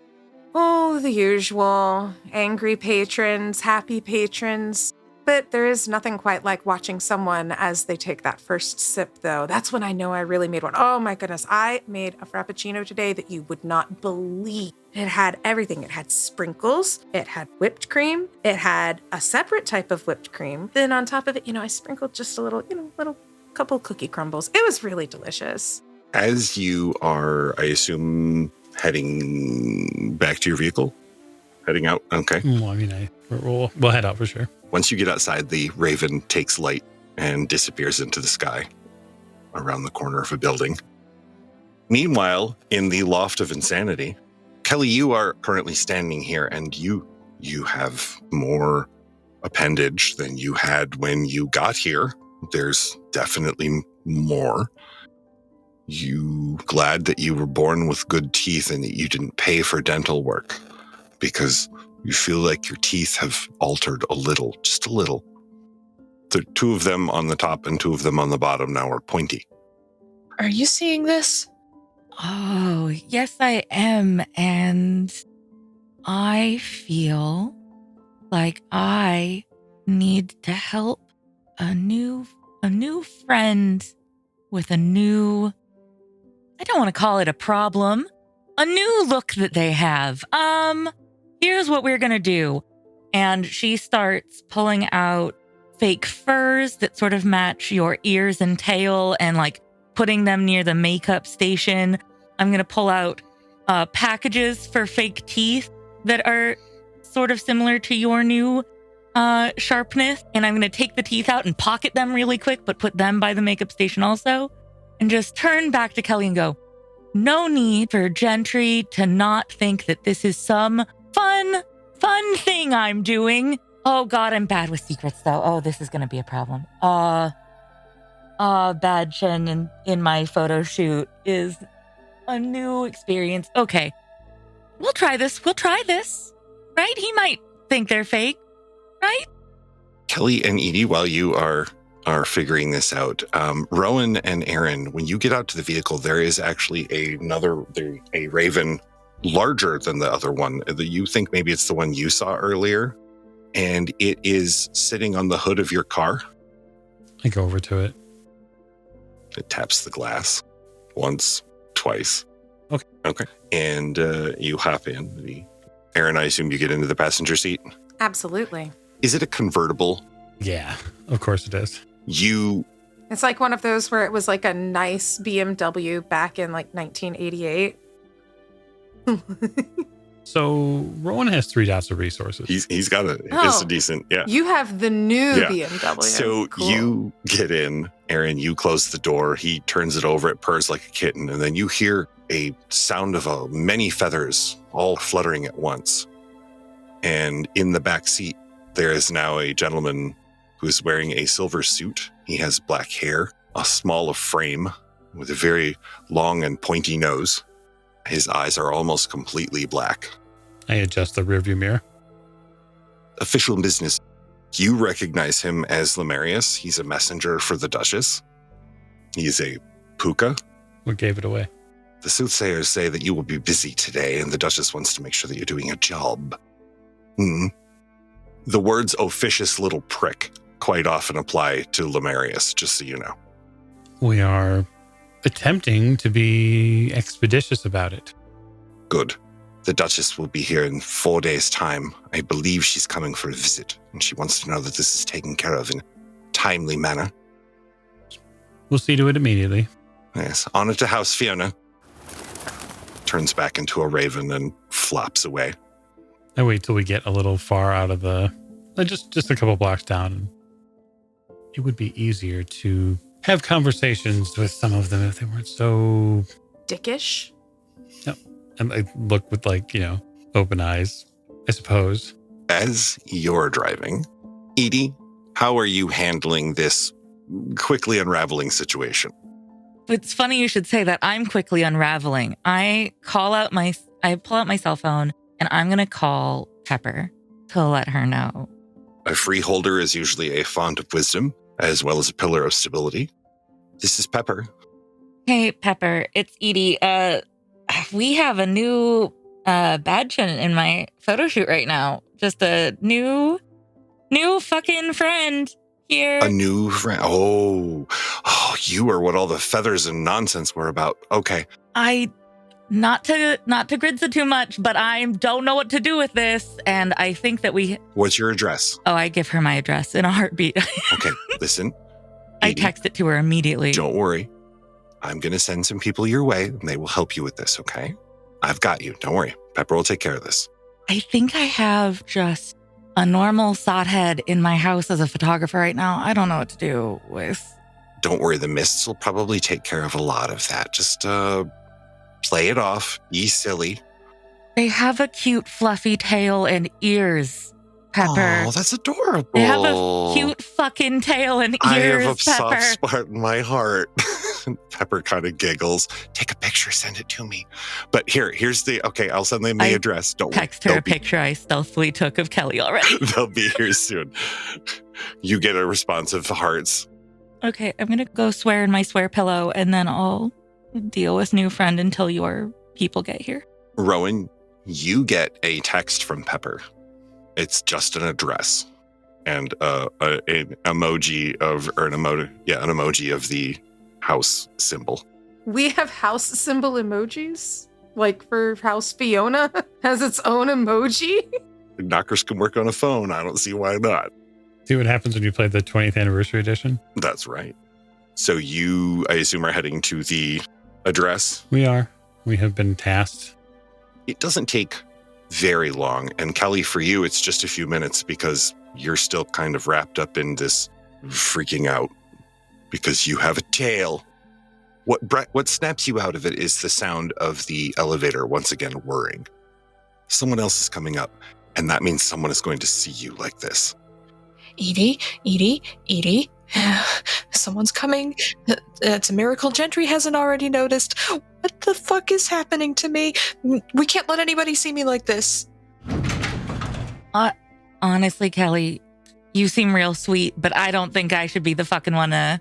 Oh, the usual. Angry patrons, happy patrons. But there is nothing quite like watching someone as they take that first sip, though. That's when I know I really made one. Oh my goodness. I made a Frappuccino today that you would not believe. It had everything. It had sprinkles. It had whipped cream. It had a separate type of whipped cream. Then on top of it, I sprinkled just a little, little couple cookie crumbles. It was really delicious. As you are, I assume, heading back to your vehicle? Heading out? Okay. Well, I mean, we'll head out for sure. Once you get outside, the raven takes light and disappears into the sky around the corner of a building. Meanwhile, in the Loft of Insanity, Kelly, you are currently standing here, and you have more appendage than you had when you got here. There's definitely more. You glad that you were born with good teeth and that you didn't pay for dental work, because you feel like your teeth have altered a little, just a little. The two of them on the top and two of them on the bottom now are pointy. Are you seeing this? Oh, yes, I am. And I feel like I need to help a new friend with a new, I don't want to call it a problem, a new look that they have. Here's what we're going to do. And she starts pulling out fake furs that sort of match your ears and tail and like putting them near the makeup station. I'm going to pull out packages for fake teeth that are sort of similar to your new sharpness. And I'm going to take the teeth out and pocket them really quick, but put them by the makeup station also. And just turn back to Kelly and go, no need for Gentry to not think that this is some fun thing I'm doing. Oh God, I'm bad with secrets though. Oh, this is going to be a problem. Bad Chen in my photo shoot is a new experience. Okay, we'll try this. Right? He might think they're fake, right? Kelly and Edie, while you are figuring this out, Rowan and Aaron, when you get out to the vehicle, there is actually a raven larger than the other one. You think maybe it's the one you saw earlier, and it is sitting on the hood of your car. I go over to it. It taps the glass once, twice. Okay. And you hop in. Aaron, I assume you get into the passenger seat? Absolutely. Is it a convertible? Yeah, of course it is. It's like one of those where it was like a nice BMW back in like 1988. So Rowan has 3 dots of resources. He's got it's a decent, yeah. You have the new BMW. So Cool. you get in, Aaron, you close the door. He turns it over. It purrs like a kitten. And then you hear a sound of many feathers all fluttering at once. And in the back seat, there is now a gentleman who is wearing a silver suit. He has black hair, a small of frame with a very long and pointy nose. His eyes are almost completely black. I adjust the rearview mirror. Official business. You recognize him as Lemarius. He's a messenger for the Duchess. He's a puka. What gave it away? The soothsayers say that you will be busy today, and the Duchess wants to make sure that you're doing a job. The words officious little prick quite often apply to Lemarius, just so you know. We are attempting to be expeditious about it. Good. The Duchess will be here in 4 days' time. I believe she's coming for a visit, and she wants to know that this is taken care of in a timely manner. We'll see to it immediately. Yes, honor to House Fiona. Turns back into a raven and flops away. I wait till we get a little far out of just a couple blocks down. It would be easier to have conversations with some of them if they weren't so dickish. Yep. And I look with open eyes, I suppose. As you're driving, Edie, how are you handling this quickly unraveling situation? It's funny you should say that. I'm quickly unraveling. I pull out my cell phone and I'm going to call Pepper to let her know. A freeholder is usually a font of wisdom, as well as a pillar of stability. This is Pepper. Hey, Pepper, it's Edie. We have a new badge in my photo shoot right now. Just a new fucking friend here. A new friend. Oh, you are what all the feathers and nonsense were about. Okay. Not to gridza too much, but I don't know what to do with this, and I think that What's your address? Oh, I give her my address in a heartbeat. Okay, listen. I text it to her immediately. Don't worry. I'm going to send some people your way, and they will help you with this, okay? I've got you. Don't worry. Pepper will take care of this. I think I have just a normal sothead in my house as a photographer right now. I don't know what to do with. Don't worry, the mists will probably take care of a lot of that. Just play it off, be silly. They have a cute fluffy tail and ears, Pepper. Oh, that's adorable. They have a cute fucking tail and ears, I have a Pepper. soft spot in my heart. Pepper kind of giggles. Take a picture, send it to me. But here's okay, I'll send them the address. Don't text her a picture I stealthily took of Kelly already. They'll be here soon. You get a response of hearts. Okay, I'm going to go swear in my swear pillow, and then I'll deal with new friend until your people get here. Rowan, you get a text from Pepper. It's just an address and an emoji of the house symbol. We have house symbol emojis? Like for House Fiona has its own emoji? Knockers can work on a phone. I don't see why not. See what happens when you play the 20th anniversary edition? That's right. So you, I assume, are heading to the address? We are. We have been tasked. It doesn't take very long. And Kelly, for you, it's just a few minutes because you're still kind of wrapped up in this freaking out because you have a tail. What snaps you out of it is the sound of the elevator once again whirring. Someone else is coming up, and that means someone is going to see you like this. Edie. Someone's coming. It's a miracle Gentry hasn't already noticed. What the fuck is happening to me? We can't let anybody see me like this. Honestly, Kelly, you seem real sweet, but I don't think I should be the fucking one to...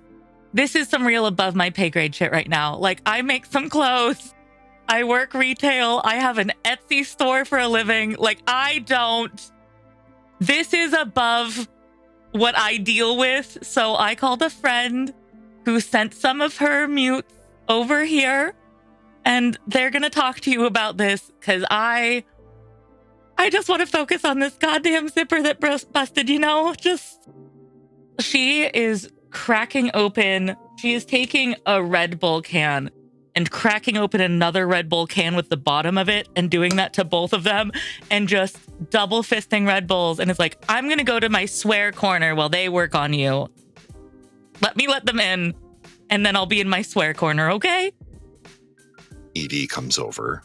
This is some real above my pay grade shit right now. Like, I make some clothes. I work retail. I have an Etsy store for a living. Like, I don't... This is above what I deal with. So I called a friend who sent some of her mutes over here, and they're going to talk to you about this because I just want to focus on this goddamn zipper that busted, She is cracking open. She is taking a Red Bull can and cracking open another Red Bull can with the bottom of it and doing that to both of them and just double fisting Red Bulls. And it's like, I'm going to go to my swear corner while they work on you. Let me let them in, and then I'll be in my swear corner, okay? Edie comes over.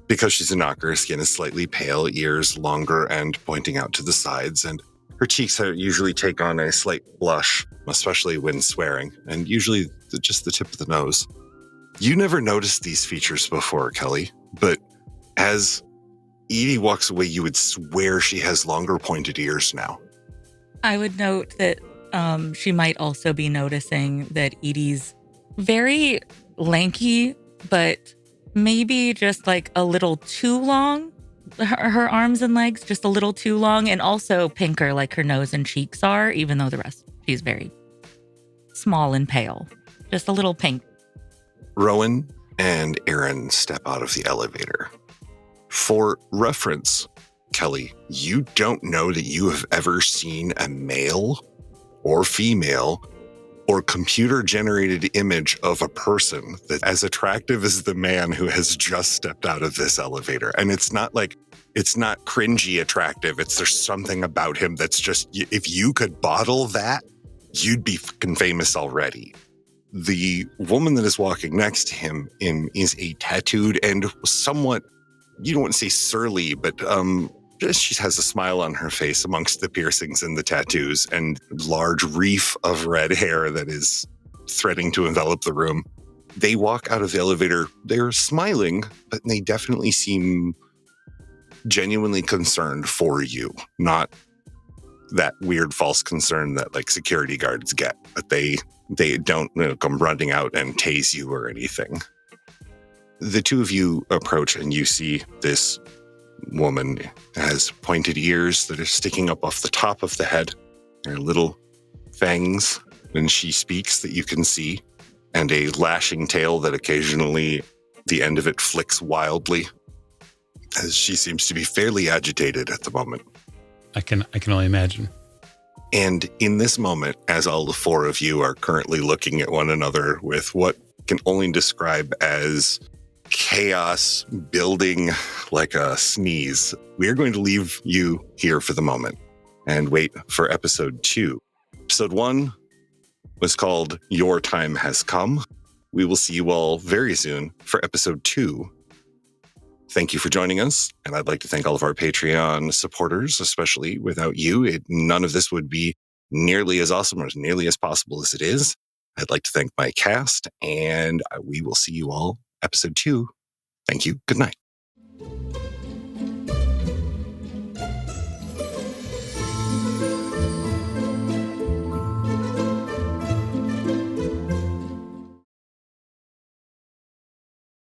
Because she's a knocker, her skin is slightly pale, ears longer and pointing out to the sides, and her cheeks usually take on a slight blush, especially when swearing, and usually just the tip of the nose. You never noticed these features before, Kelly, but as Edie walks away, you would swear she has longer pointed ears now. I would note that she might also be noticing that Edie's very lanky, but maybe just like a little too long. Her arms and legs just a little too long, and also pinker like her nose and cheeks are, even though the rest, she's very small and pale. Just a little pink. Rowan and Aaron step out of the elevator. For reference, Kelly, you don't know that you have ever seen a male or female or computer-generated image of a person that's as attractive as the man who has just stepped out of this elevator. And it's not cringy attractive. There's something about him that's just, if you could bottle that, you'd be fucking famous already. The woman that is walking next to him is a tattooed and somewhat, you don't want to say surly, but she has a smile on her face amongst the piercings and the tattoos and large reef of red hair that is threading to envelop the room. They walk out of the elevator. They're smiling, but they definitely seem genuinely concerned for you, not that weird false concern that like security guards get, but they don't come running out and tase you or anything. The two of you approach and you see this woman has pointed ears that are sticking up off the top of the head. They're little fangs when she speaks that you can see, and a lashing tail that occasionally the end of it flicks wildly, as she seems to be fairly agitated at the moment. I can only imagine. And in this moment, as all the four of you are currently looking at one another with what can only describe as chaos building like a sneeze, we are going to leave you here for the moment. and wait for episode 2. Episode 1 was called Your Time Has Come. We will see you all very soon for episode 2. Thank you for joining us. And I'd like to thank all of our Patreon supporters, especially without you. None of this would be nearly as awesome or as nearly as possible as it is. I'd like to thank my cast, and we will see you all episode 2. Thank you. Good night.